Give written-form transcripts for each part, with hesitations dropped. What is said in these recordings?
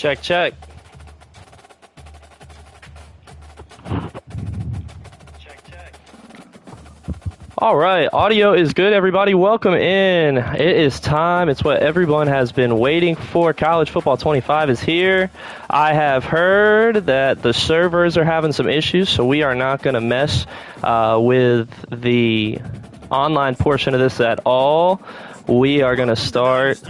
Check, check. All right, audio is good, everybody. Welcome in. It is time. It's what everyone has been waiting for. College Football 25 is here. I have heard that the servers are having some issues, so we are not going to mess with the online portion of this at all. We are going to start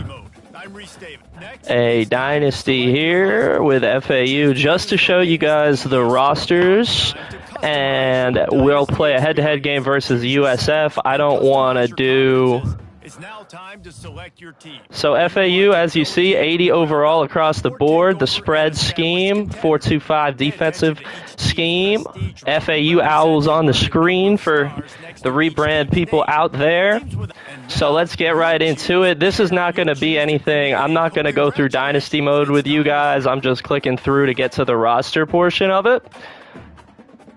a dynasty here with FAU just to show you guys the rosters. And we'll play a head-to-head game versus USF. I don't want to do... So FAU, as you see, 80 overall across the board. The spread scheme, 4-2-5 defensive scheme. FAU Owls on the screen for the rebrand people out there. So let's get right into it. This is not going to be anything. I'm not going to go through Dynasty mode with you guys. I'm just clicking through to get to the roster portion of it.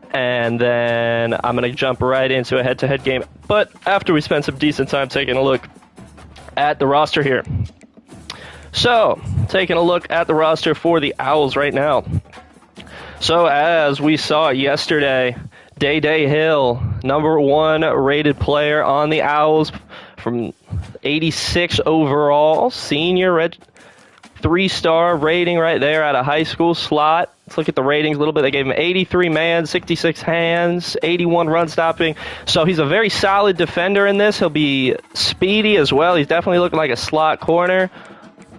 And then I'm going to jump right into a head-to-head game. But after we spend some decent time taking a look at the roster here. So, taking a look at the roster for the Owls right now. So, as we saw yesterday, Day Hill, #1 rated player on the Owls from 86 overall, senior, 3-star rating right there at a high school slot. Let's look at the ratings a little bit. They gave him 83 man, 66 hands, 81 run stopping. So he's a very solid defender in this. He'll be speedy as well. He's definitely looking like a slot corner.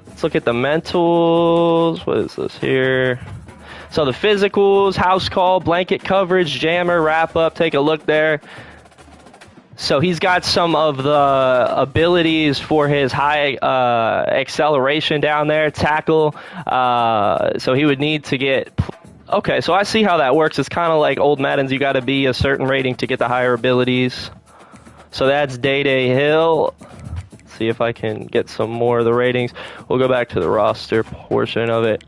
Let's look at the mentals. What is this here? So the physicals, house call, blanket coverage, jammer, wrap up. Take a look there. So he's got some of the abilities for his high acceleration down there, tackle. So he would need to get... Okay, so I see how that works. It's kind of like old Maddens. You got to be a certain rating to get the higher abilities. So that's Day Hill. Let's see if I can get some more of the ratings. We'll go back to the roster portion of it.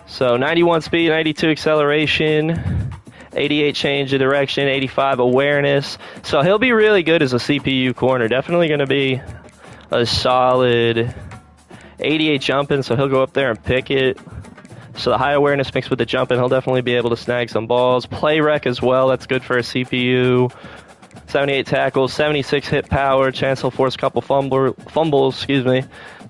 So 91 speed, 92 acceleration... 88 change of direction, 85 awareness. So he'll be really good as a CPU corner. Definitely going to be a solid 88 jumping, so he'll go up there and pick it. So the high awareness mixed with the jumping, he'll definitely be able to snag some balls. Play rec as well, that's good for a CPU. 78 tackles, 76 hit power, chance he'll force a couple fumbles,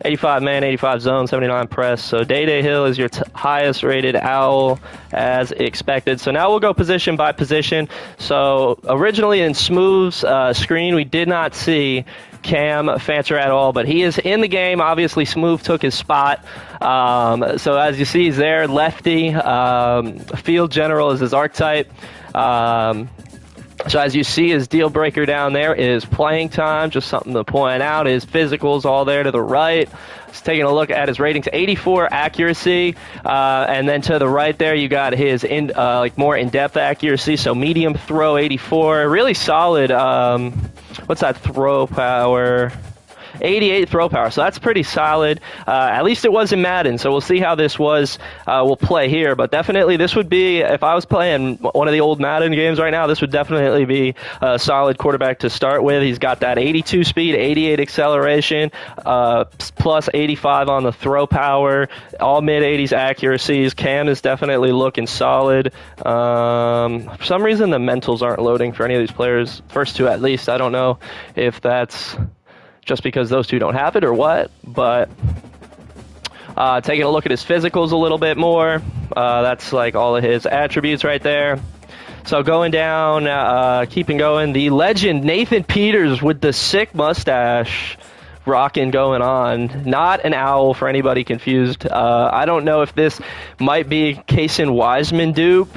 85 man, 85 zone, 79 press. So Day Hill is your highest rated Owl as expected. So now we'll go position by position. So originally in Smooth's screen, we did not see Cam Fancher at all, but he is in the game. Obviously, Smooth took his spot. So as you see, he's there, lefty. Field general is his archetype. So as you see, his deal breaker down there is playing time. Just something to point out. His physicals all there to the right. Just taking a look at his ratings, 84 accuracy, and then to the right there you got his more in-depth accuracy. So medium throw, 84, really solid. What's that throw power? 88 throw power, so that's pretty solid. At least it was in Madden, so we'll see how this will play here. But definitely this would be, if I was playing one of the old Madden games right now, this would definitely be a solid quarterback to start with. He's got that 82 speed, 88 acceleration, plus 85 on the throw power, all mid-80s accuracies. Cam is definitely looking solid. For some reason, the mentals aren't loading for any of these players, first two at least. I don't know if that's just because those two don't have it or what, but taking a look at his physicals a little bit more, that's like all of his attributes right there. So going down, keeping going, the legend Nathan Peters with the sick mustache rocking going on. Not an Owl for anybody confused. I don't know if this might be Kason Wiseman dupe,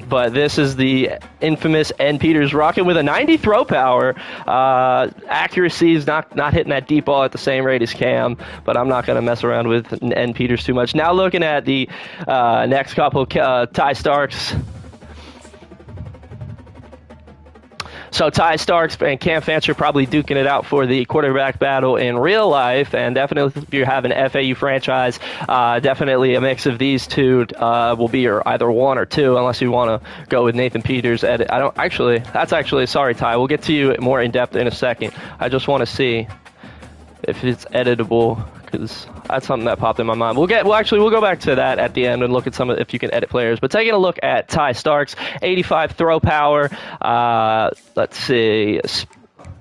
but this is the infamous N. Peters rocking with a 90 throw power. Accuracy is not hitting that deep ball at the same rate as Cam, but I'm not going to mess around with N. Peters too much. Now looking at the next couple, Ty Starks. So Ty Starks and Cam Fancher probably duking it out for the quarterback battle in real life, and definitely if you have an FAU franchise, definitely a mix of these two will be your either one or two, unless you want to go with Nathan Peters. Sorry Ty, we'll get to you more in depth in a second. I just want to see if it's editable, because that's something that popped in my mind. We'll go back to that at the end and look at some of if you can edit players. But taking a look at Ty Starks, 85 throw power. Let's see.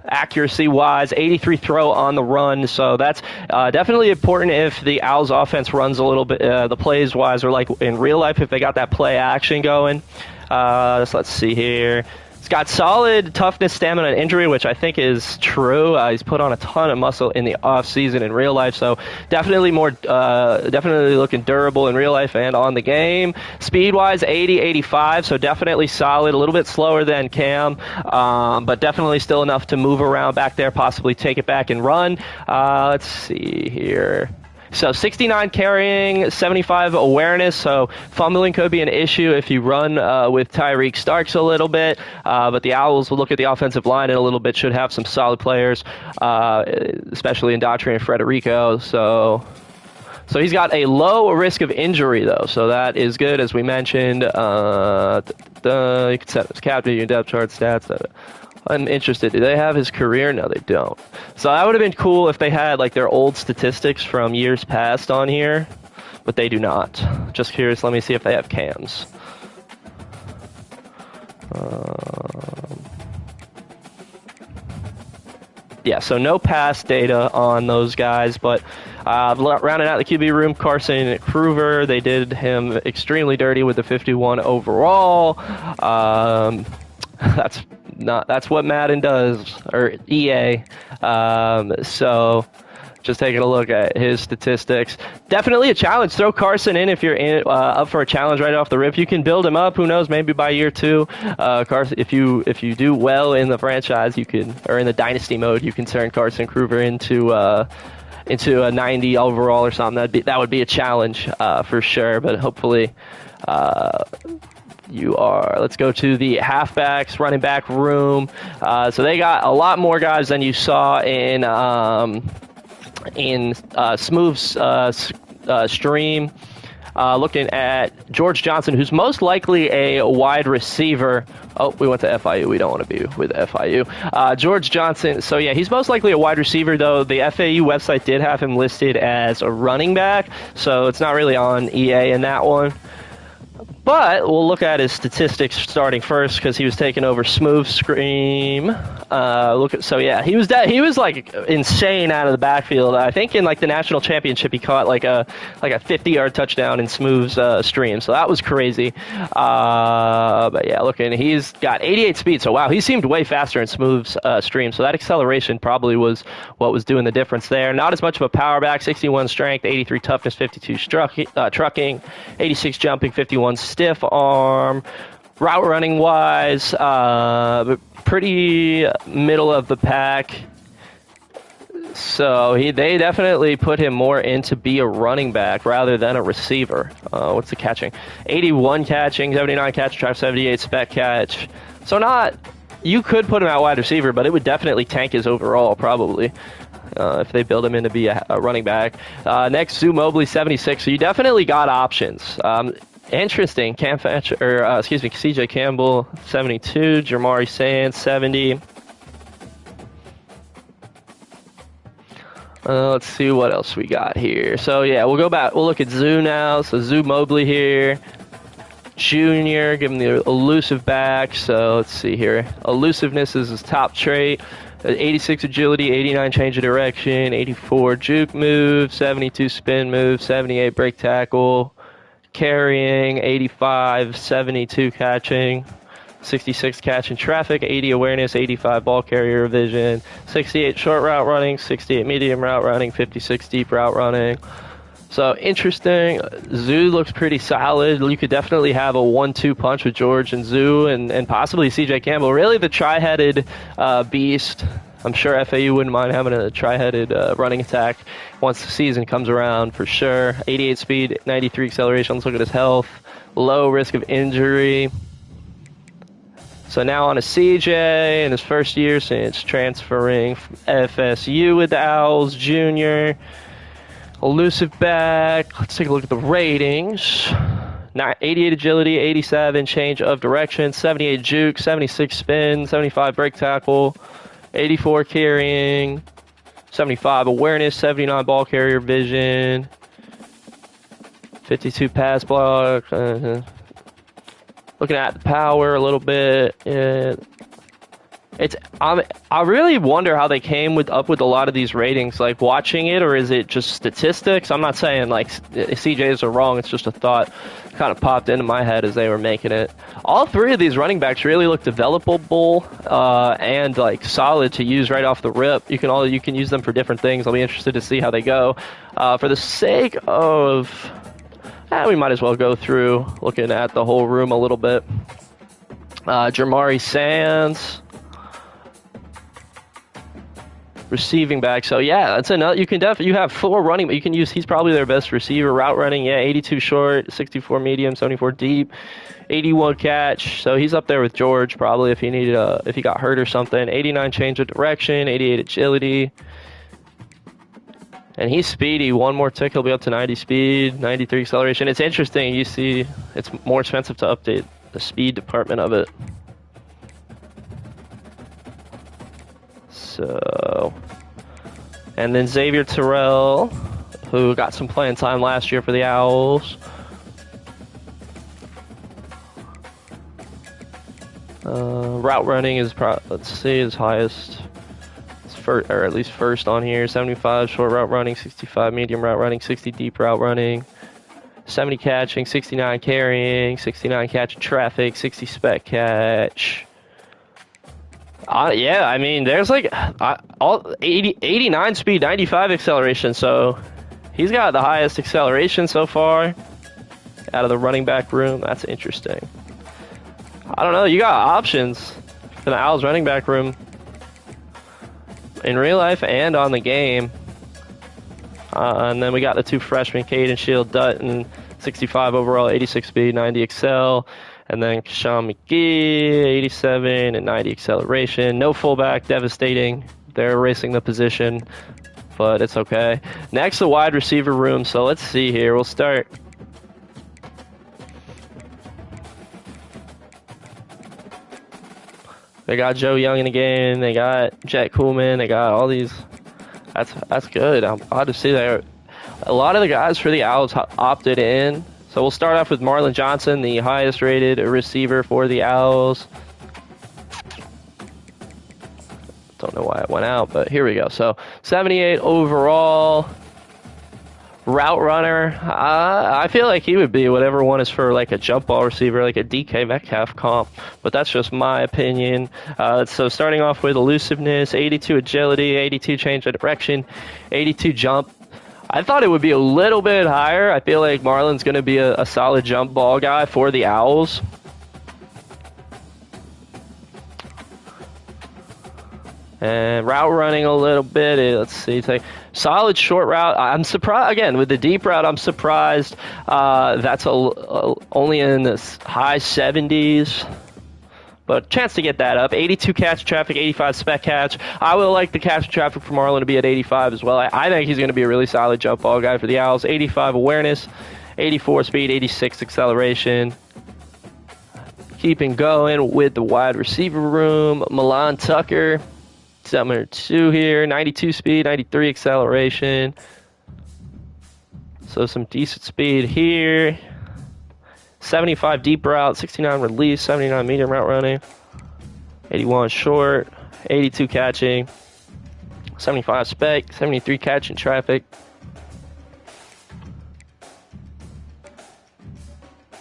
Accuracy-wise, 83 throw on the run, so that's definitely important if the Owls offense runs a little bit, the plays-wise, or like in real life, if they got that play action going. So let's see here. He's got solid toughness, stamina, and injury, which I think is true. He's put on a ton of muscle in the off-season in real life, so definitely definitely looking durable in real life and on the game. Speed-wise, 80, 85, so definitely solid. A little bit slower than Cam, but definitely still enough to move around back there, possibly take it back and run. Let's see here. So 69 carrying, 75 awareness, so fumbling could be an issue if you run with Tyreek Starks a little bit, but the Owls will look at the offensive line in a little bit, should have some solid players, especially in Daughtry and Frederico, so he's got a low risk of injury, though, so that is good, as we mentioned. You can set his captain, your depth chart stats. I'm interested. Do they have his career? No, they don't. So that would have been cool if they had like their old statistics from years past on here, but they do not. Just curious. Let me see if they have Cams. Yeah, so no past data on those guys, but rounding out the QB room, Carson Krueger, they did him extremely dirty with the 51 overall. That's what Madden does, or EA. So just taking a look at his statistics. Definitely a challenge. Throw Carson in if you're up for a challenge right off the rip. You can build him up. Who knows? Maybe by year 2, Carson. If you do well in the franchise, you can, or in the dynasty mode, you can turn Carson Krueger into a 90 overall or something. That would be a challenge for sure. But hopefully. Let's go to the halfbacks, running back room. So they got a lot more guys than you saw in Smooth's stream. Looking at George Johnson, who's most likely a wide receiver. Oh, we went to FIU. We don't want to be with FIU. George Johnson. So, yeah, he's most likely a wide receiver, though. The FAU website did have him listed as a running back, so it's not really on EA in that one. But we'll look at his statistics starting first because he was taking over Smooth Scream. He was like insane out of the backfield. I think in like the national championship he caught like a 50-yard touchdown in Smooth's stream. So that was crazy. But yeah, looking, he's got 88 speed. So wow, he seemed way faster in Smooth's stream. So that acceleration probably was what was doing the difference there. Not as much of a power back. 61 strength, 83 toughness, 52 trucking, 86 jumping, 51 stiff arm. Route running wise, pretty middle of the pack. So they definitely put him more in to be a running back rather than a receiver. What's the catching? 81 catching, 79 catch, drive 78 spec catch. So you could put him out wide receiver, but it would definitely tank his overall probably. If they build him in to be a running back. Next, Zoo Mobley, 76. So you definitely got options. Interesting. CJ Campbell, 72. Jamari Sands, 70. Let's see what else we got here. So, yeah, we'll go back. We'll look at Zoo now. So, Zoo Mobley here. Junior, give him the elusive back. So, let's see here. Elusiveness is his top trait. 86 agility, 89 change of direction, 84 juke move, 72 spin move, 78 break tackle. Carrying, 85, 72 catching, 66 catching traffic, 80 awareness, 85 ball carrier vision, 68 short route running, 68 medium route running, 56 deep route running. So interesting. Zoo looks pretty solid. You could definitely have a 1-2 punch with George and Zoo and possibly CJ Campbell. Really the tri-headed beast. I'm sure FAU wouldn't mind having a tri-headed running attack once the season comes around for sure. 88 speed, 93 acceleration. Let's look at his health. Low risk of injury. So now on to CJ in his first year since transferring from FSU with the Owls. Junior. Elusive back. Let's take a look at the ratings. 88 agility, 87 change of direction, 78 juke, 76 spin, 75 break tackle, 84 carrying, 75 awareness, 79 ball carrier vision, 52 pass block. Looking at the power a little bit. I really wonder how they came up with a lot of these ratings, like watching it, or is it just statistics? I'm not saying like CJs are wrong. It's just a thought kind of popped into my head as they were making it. All three of these running backs really look developable and like solid to use right off the rip. You can use them for different things. I'll be interested to see how they go. For the sake of, we might as well go through looking at the whole room a little bit. Jamari Sands. Receiving back, so yeah, that's another. You have 4 running, but you can use. He's probably their best receiver. Route running, yeah, 82 short, 64 medium, 74 deep, 81 catch. So he's up there with George probably if he got hurt or something. 89 change of direction, 88 agility, and he's speedy. One more tick, he'll be up to 90 speed, 93 acceleration. It's interesting. You see, it's more expensive to update the speed department of it. So, and then Xavier Terrell, who got some playing time last year for the Owls. Route running is let's see, his highest. It's first, or at least first on here. 75 short route running, 65 medium route running, 60 deep route running, 70 catching, 69 carrying, 69 catch traffic, 60 spec catch. Yeah, I mean, there's like all 89 speed, 95 acceleration, so he's got the highest acceleration so far out of the running back room. That's interesting. I don't know, you got options for the Owls running back room in real life and on the game. And then we got the 2 freshmen, Caden Shield Dutton, 65 overall, 86 speed, 90 excel. And then Sean McGee, 87 and 90 acceleration. No fullback, devastating. They're erasing the position, but it's okay. Next, the wide receiver room. So let's see here. We'll start. They got Joe Young in the game. They got Jet Coolman. They got all these. That's good. I'm glad to see that. A lot of the guys for the Owls opted in. So we'll start off with Marlon Johnson, the highest rated receiver for the Owls. Don't know why it went out, but here we go. So 78 overall. Route runner. I feel like he would be whatever one is for like a jump ball receiver, like a DK Metcalf comp, but that's just my opinion. So starting off with elusiveness, 82 agility, 82 change of direction, 82 jump. I thought it would be a little bit higher. I feel like Marlon's going to be a solid jump ball guy for the Owls. And route running a little bit. Let's see. Take solid short route. I'm surprised, again, with the deep route, I'm surprised that's only in the high 70s. But chance to get that up. 82 catch traffic, 85 spec catch. I would like the catch traffic for Marlon to be at 85 as well. I think he's going to be a really solid jump ball guy for the Owls. 85 awareness, 84 speed, 86 acceleration. Keeping going with the wide receiver room. Milan Tucker, 702 here. 92 speed, 93 acceleration. So some decent speed here. 75 deep route, 69 release, 79 medium route running, 81 short, 82 catching, 75 spec, 73 catching traffic,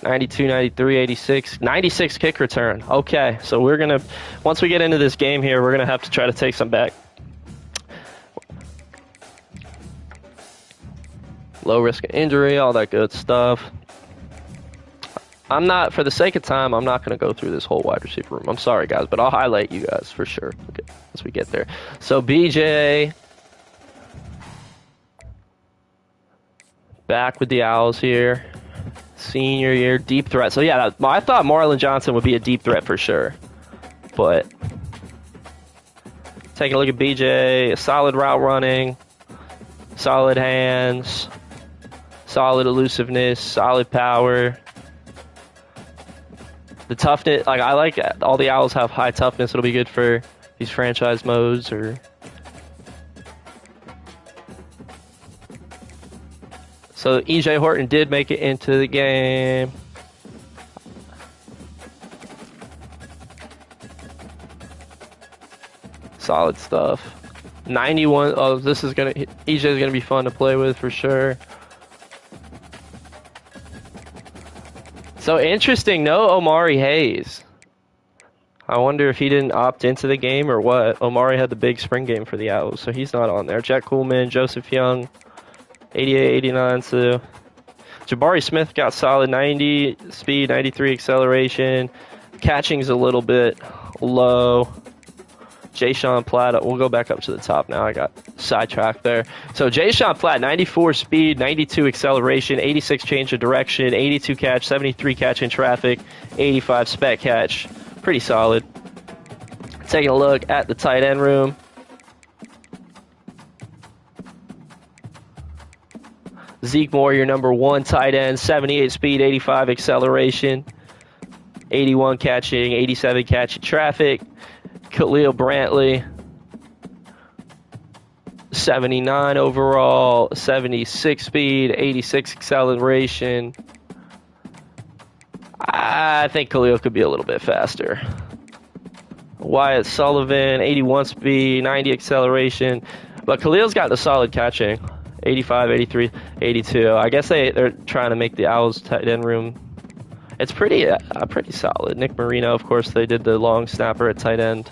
92, 93, 86, 96 kick return. Okay, so we're going to, once we get into this game here, we're going to have to try to take some back. Low risk of injury, all that good stuff. I'm not, for the sake of time, I'm not going to go through this whole wide receiver room. I'm sorry, guys, but I'll highlight you guys for sure as we get there. So BJ, back with the Owls here. Senior year, deep threat. So yeah, I thought Marlon Johnson would be a deep threat for sure. But taking a look at BJ, solid route running, solid hands, solid elusiveness, solid power. The toughness, like I like all the Owls have high toughness. It'll be good for these franchise modes or So EJ Horton did make it into the game. Solid stuff. 91. Oh, this is EJ is gonna be fun to play with for sure. So interesting. No Omari Hayes. I wonder if he didn't opt into the game or what. Omari had the big spring game for the Owls, so he's not on there. Jet Coolman, Joseph Young, 88, 89. So Jabari Smith got solid 90 speed, 93 acceleration. Catching's a little bit low. Jay-Sean Platt, we'll go back up to the top now. I got sidetracked there. So Jay-Sean Platt, 94 speed, 92 acceleration, 86 change of direction, 82 catch, 73 catch in traffic, 85 spec catch. Pretty solid. Taking a look at the tight end room. Zeke Moore, your number 1 tight end, 78 speed, 85 acceleration, 81 catching, 87 catch in traffic. Khalil Brantley, 79 overall, 76 speed, 86 acceleration. I think Khalil could be a little bit faster. Wyatt Sullivan, 81 speed, 90 acceleration. But Khalil's got the solid catching. 85, 83, 82. I guess they're trying to make the Owls tight end room. It's pretty solid. Nick Marino, of course, they did the long snapper at tight end.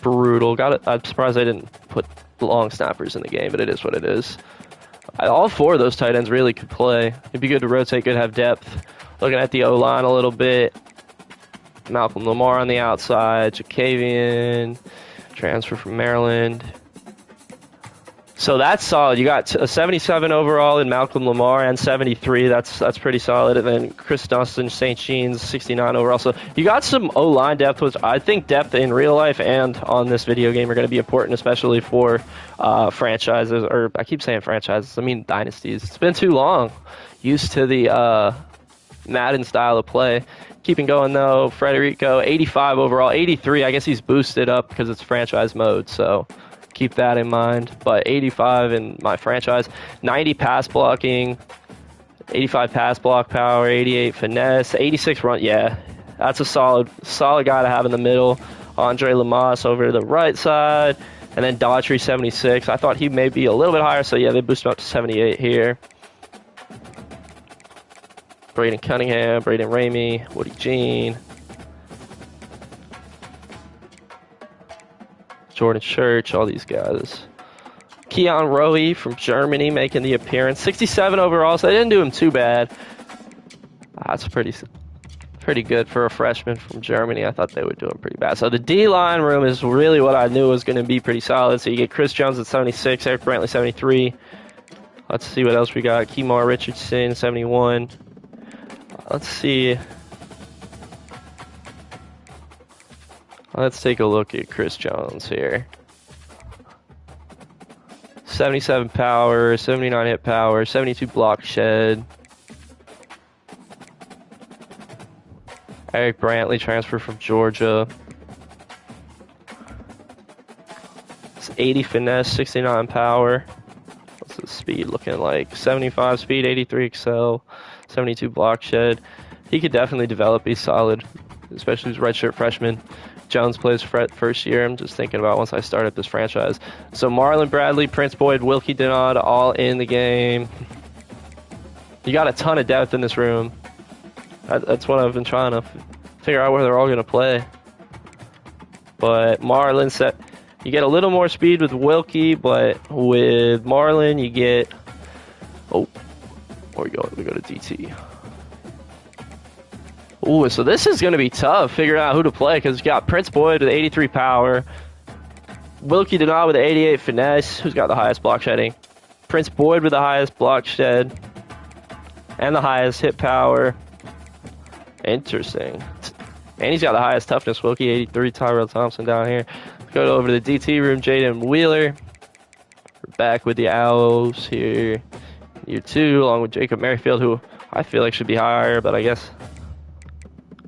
Brutal. I'm surprised they didn't put long snappers in the game, but it is what it is. All 4 of those tight ends really could play. It'd be good to rotate, good to have depth. Looking at the O-line a little bit. Malcolm Lamar on the outside. Jacavian, transfer from Maryland. So that's solid. You got a 77 overall in Malcolm Lamar and 73. That's pretty solid. And then Chris Dunstan, St. Jean's, 69 overall. So you got some O-line depth, which I think depth in real life and on this video game are going to be important, especially for franchises. Or I keep saying franchises. I mean dynasties. It's been too long. Used to the Madden style of play. Keeping going though, Federico, 85 overall, 83. I guess he's boosted up because it's franchise mode, so keep that in mind. But 85 in my franchise, 90 pass blocking, 85 pass block power, 88 finesse, 86 run. Yeah, that's a solid guy to have in the middle. Andre Lamas over to the right side, and then Daughtry, 76. I thought he may be a little bit higher, so yeah, they boosted him up to 78 here. Braden Cunningham, Braden Ramey, Woody Jean, Jordan Church, all these guys. Keon Rowe from Germany making the appearance. 67 overall, so they didn't do him too bad. That's pretty good for a freshman from Germany. I thought they would do him pretty bad. So the D-line room is really what I knew was going to be pretty solid. So you get Chris Jones at 76, Eric Brantley 73. Let's see what else we got. Kemar Richardson, 71. Let's see. Let's take a look at Chris Jones here. 77 power, 79 hit power, 72 block shed. Eric Brantley transfer from Georgia. It's 80 finesse, 69 power. What's the speed looking like? 75 speed, 83 excel. 72 block shed. He could definitely develop. He's solid, especially as redshirt freshman. Jones plays first year. I'm just thinking about once I start up this franchise. So Marlon Bradley, Prince Boyd, Wilkie Denaud, all in the game. You got a ton of depth in this room. That's what I've been trying to figure out where they're all going to play. But Marlon set. You get a little more speed with Wilkie, but with Marlon you get. Oh. We go to DT. Ooh, so this is going to be tough figuring out who to play because you got Prince Boyd with 83 power, Wilkie Denaud with 88 finesse, who's got the highest block shedding, Prince Boyd with the highest block shed, and the highest hit power. Interesting. And he's got the highest toughness, Wilkie, 83, Tyrell Thompson down here. Let's go over to the DT room, Jaden Wheeler. We're back with the Owls here. Year 2, along with Jacob Merrifield, who I feel like should be higher, but I guess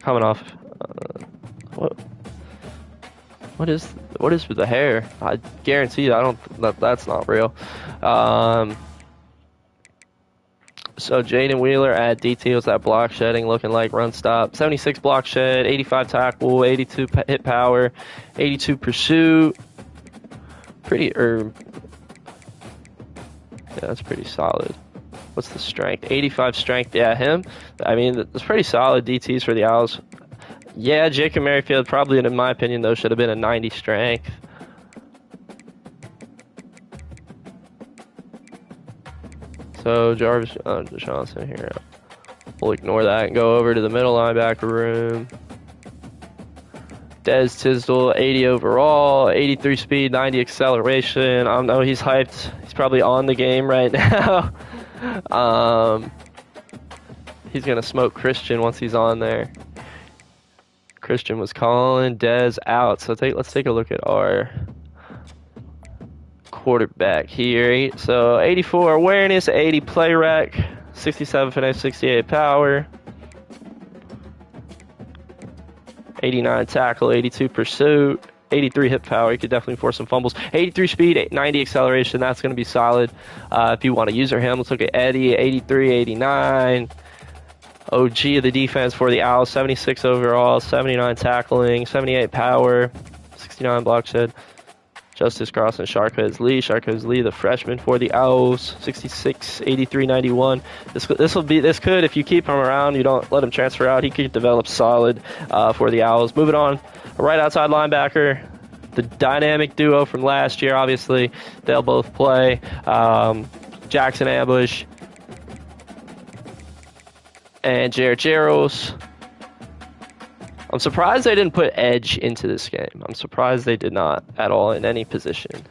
coming off. What is with the hair? I guarantee you, that's not real. So Jaden Wheeler at DT was that block shedding, looking like run stop. 76 block shed, 85 tackle, 82 hit power, 82 pursuit. Pretty yeah, that's pretty solid. What's the strength? 85 strength. Yeah, him. I mean, it's pretty solid DTs for the Owls. Yeah, Jacob Merrifield probably, in my opinion, though, should have been a 90 strength. So Jarvis Johnson here. We'll ignore that and go over to the middle linebacker room. Des Tisdale, 80 overall, 83 speed, 90 acceleration. I know he's hyped. He's probably on the game right now. He's gonna smoke Christian once he's on there. Christian was calling Des out. So let's take a look at our quarterback here. So 84 awareness, 80 play rec, 67 finesse, 68 power, 89 tackle, 82 pursuit, 83 hip power. You could definitely force some fumbles. 83 speed, 90 acceleration. That's going to be solid if you want to use him. Let's look at Eddie, 83, 89. OG of the defense for the Owls, 76 overall, 79 tackling, 78 power, 69 block shed. Justice Cross and Sharkez Lee, the freshman for the Owls, 66, 83, 91. This could, if you keep him around, you don't let him transfer out, he could develop solid for the Owls. Moving on, right outside linebacker, the dynamic duo from last year, obviously, they'll both play. Jackson Ambush and Jared Jaros. I'm surprised they didn't put edge into this game. I'm surprised they did not at all in any position.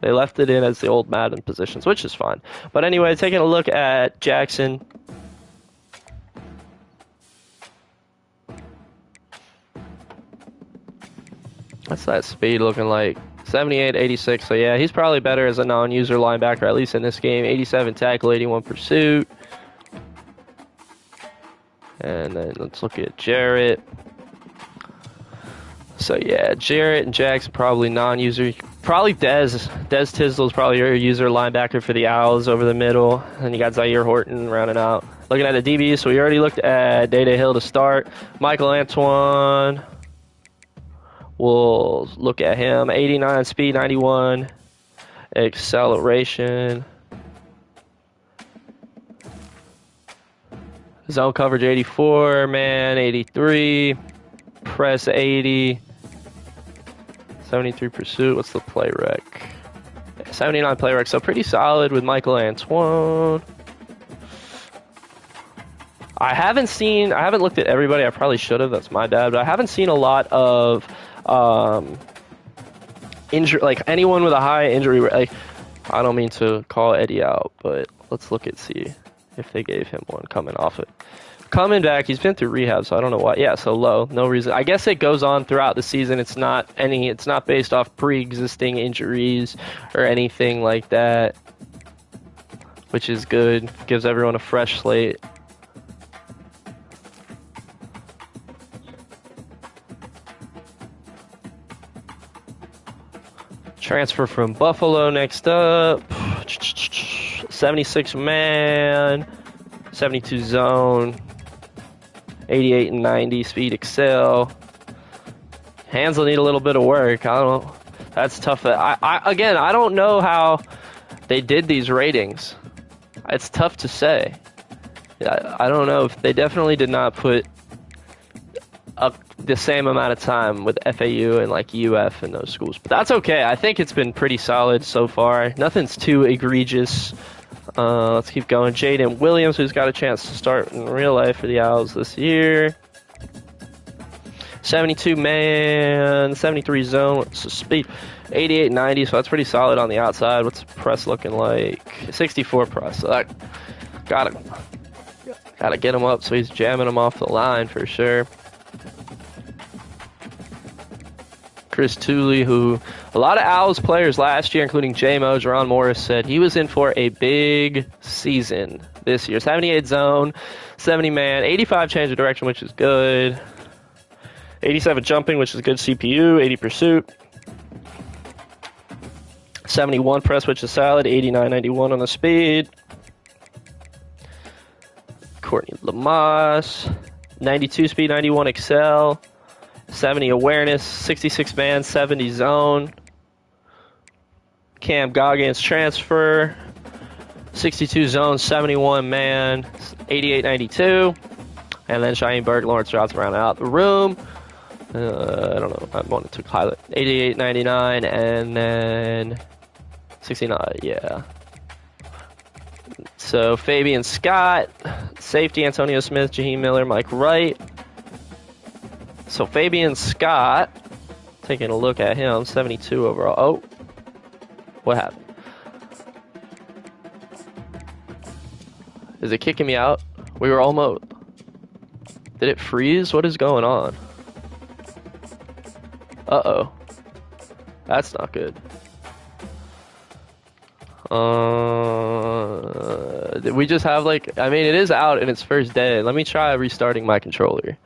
They left it in as the old Madden positions, which is fine. But anyway, taking a look at Jackson. What's that speed looking like? 78, 86. So yeah, he's probably better as a non-user linebacker, at least in this game. 87 tackle, 81 pursuit. And then let's look at Jarrett. So yeah, Jarrett and Jackson probably non-user. Probably Des Tisdale is probably your user linebacker for the Owls over the middle. And you got Zaire Horton rounding out. Looking at the DBs, so we already looked at Day Hill to start. Michael Antoine. We'll look at him. 89 speed, 91 acceleration. Zone coverage 84, man 83. Press 80. 73 pursuit. What's the play rec? 79 play rec. So pretty solid with Michael Antoine. I haven't looked at everybody. I probably should have. That's my bad. But I haven't seen a lot of injury, like anyone with a high injury. Like, I don't mean to call Eddie out, but let's look and see if they gave him one coming off it. Coming back, he's been through rehab, so I don't know why. Yeah, so low, no reason. I guess it goes on throughout the season. It's not based off pre-existing injuries or anything like that, which is good. Gives everyone a fresh slate. Transfer from Buffalo next up. 76 man, 72 zone. 88 and 90 speed excel. Hands will need a little bit of work. I don't know. That's tough. I don't know how they did these ratings. It's tough to say. I don't know if they definitely did not put the same amount of time with FAU and like UF and those schools. But that's okay. I think it's been pretty solid so far. Nothing's too egregious. Let's keep going. Jaden Williams, who's got a chance to start in real life for the Owls this year. 72 man, 73 zone, what's the speed? 88, 90, so that's pretty solid on the outside. What's the press looking like? 64 press. So that gotta get him up so he's jamming him off the line for sure. Chris Tooley, who a lot of Owls players last year, including J-Mo, Jerron Morris, said he was in for a big season this year. 78 zone, 70 man, 85 change of direction, which is good. 87 jumping, which is good CPU, 80 pursuit. 71 press, which is solid, 89, 91 on the speed. Courtney Lamas, 92 speed, 91 excel, 70 awareness, 66 man, 70 zone. Cam Goggins transfer, 62 zone, 71 man, 88 92. And then Cheyenne Burke, Lawrence Routes round out the room. I don't know. I wanted to highlight 88 99 and then 69. Yeah. So Fabian Scott, safety Antonio Smith, Jaheim Miller, Mike Wright. So Fabian Scott, taking a look at him, 72 overall. Oh, what happened? Is it kicking me out? We were almost... Did it freeze? What is going on? Uh-oh. That's not good. Did we just have like... I mean, it is out in its first day. Let me try restarting my controller.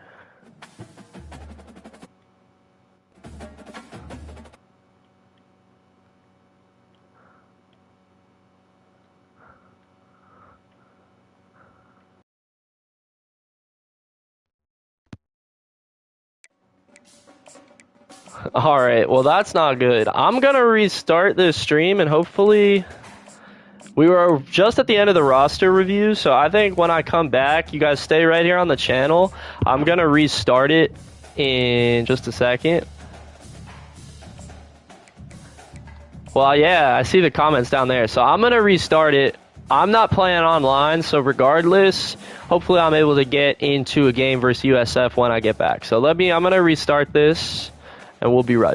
Alright, well that's not good. I'm gonna restart this stream and hopefully... We were just at the end of the roster review, so I think when I come back, you guys stay right here on the channel. I'm gonna restart it in just a second. Well, yeah, I see the comments down there, so I'm gonna restart it. I'm not playing online, so regardless, hopefully I'm able to get into a game versus USF when I get back. So I'm gonna restart this, and we'll be right back.